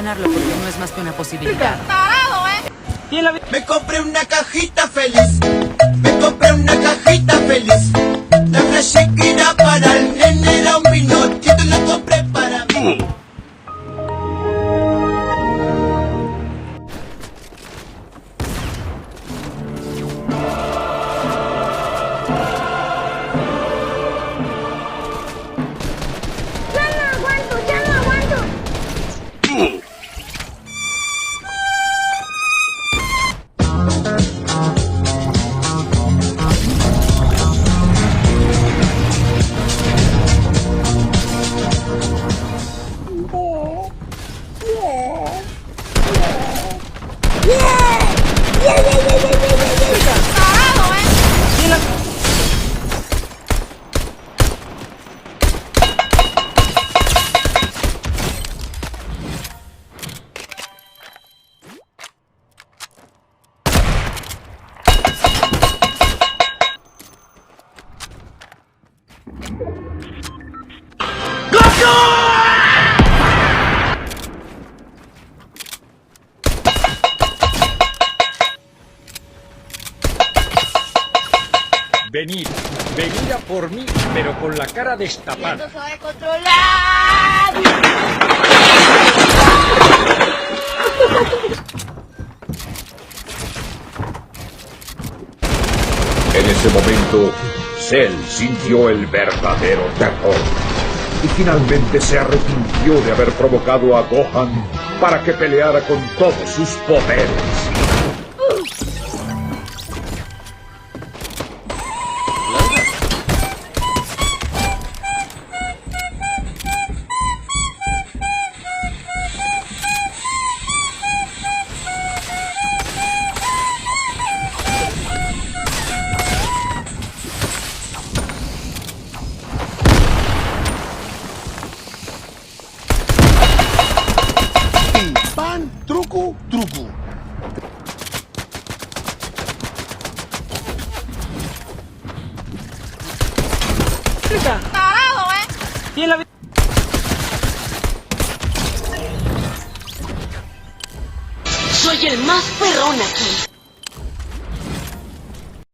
mencionarlo porque no es más que una posibilidad. ¡Tarado, Me compré una cajita feliz. Me compré una cajita feliz. La frase que era para el nene era un pinotito y la compré para mí. ¡Ya no aguanto! Venid a por mí, pero con la cara destapada. ¡Esto se va a controlar! En ese momento, Cell sintió el verdadero terror. Y finalmente se arrepintió de haber provocado a Gohan para que peleara con todos sus poderes. Pan, truco, truco. ¡Tarado, Soy el más perrón aquí.